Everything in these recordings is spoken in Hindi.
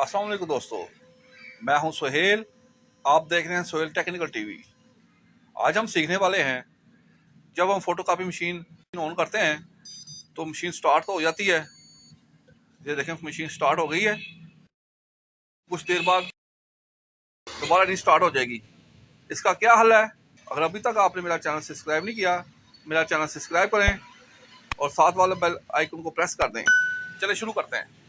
अस्सलाम वालेकुम दोस्तों, मैं हूं सोहेल। आप देख रहे हैं सोहेल टेक्निकल टीवी। आज हम सीखने वाले हैं, जब हम फोटोकॉपी मशीन ऑन करते हैं तो मशीन स्टार्ट तो हो जाती है। ये देखें, मशीन स्टार्ट हो गई है। कुछ देर बाद दोबारा रीस्टार्ट हो जाएगी। इसका क्या हल है? अगर अभी तक आपने मेरा चैनल सब्सक्राइब नहीं किया, मेरा चैनल सब्सक्राइब करें और साथ वाले बेल आइकन को प्रेस कर दें। चलिए शुरू करते हैं।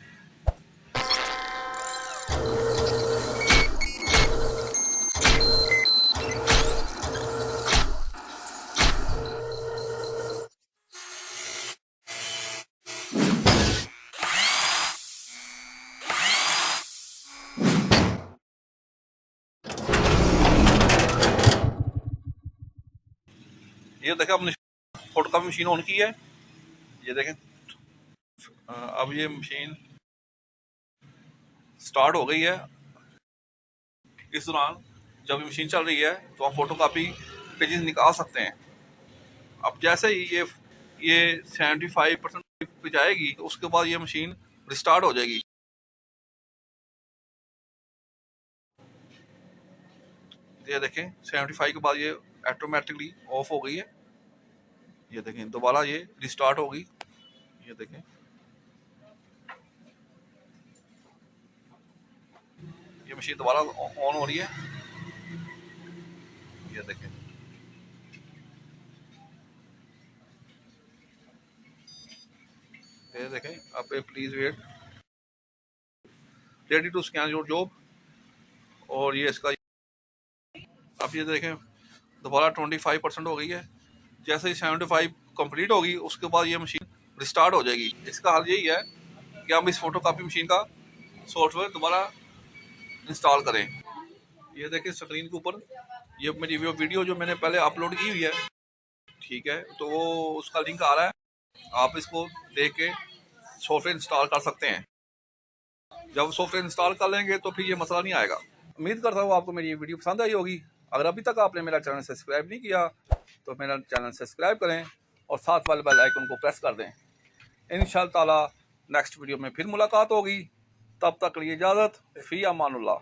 ये देखें, हमने फोटोकॉपी मशीन ऑन की है। ये देखें, अब ये मशीन स्टार्ट हो गई है। इस दौरान जब ये मशीन चल रही है तो हम फोटोकॉपी पेजेस निकाल सकते हैं। अब जैसे ही ये 75% पे जाएगी तो उसके बाद ये मशीन रिस्टार्ट हो जाएगी। ये देखें, 75 के बाद ये ऑटोमेटिकली ऑफ हो गई है। ये देखें, दोबारा ये रिस्टार्ट होगी। ये देखें, ये मशीन दोबारा ऑन हो रही है। ये देखें, ये देखें, अब please wait, ready to scan your job. और ये इसका, अब ये देखें, दोबारा 25% हो गई है। जैसे ही 75 कंप्लीट होगी उसके बाद ये मशीन रिस्टार्ट हो जाएगी। इसका हल यही है कि हम इस फोटोकॉपी मशीन का सॉफ्टवेयर दोबारा इंस्टॉल करें। ये देखें स्क्रीन के ऊपर, ये मेरी वीडियो जो मैंने पहले अपलोड की हुई है, ठीक है, तो वो उसका लिंक आ रहा है। आप इसको देख के सॉफ्टवेयर इंस्टॉल कर सकते हैं। जब सॉफ्टवेयर इंस्टॉल कर लेंगे तो फिर ये मसला नहीं आएगा। उम्मीद करता हूँ आपको मेरी ये वीडियो पसंद आई होगी। अगर अभी तक आपने मेरा चैनल सब्सक्राइब नहीं किया तो मेरा चैनल सब्सक्राइब करें और साथ वाले बेल आइकन को प्रेस कर दें। इंशाअल्लाह ताला नेक्स्ट वीडियो में फिर मुलाकात होगी। तब तक के लिए इजाज़त। फ़ी अमानुल्लाह।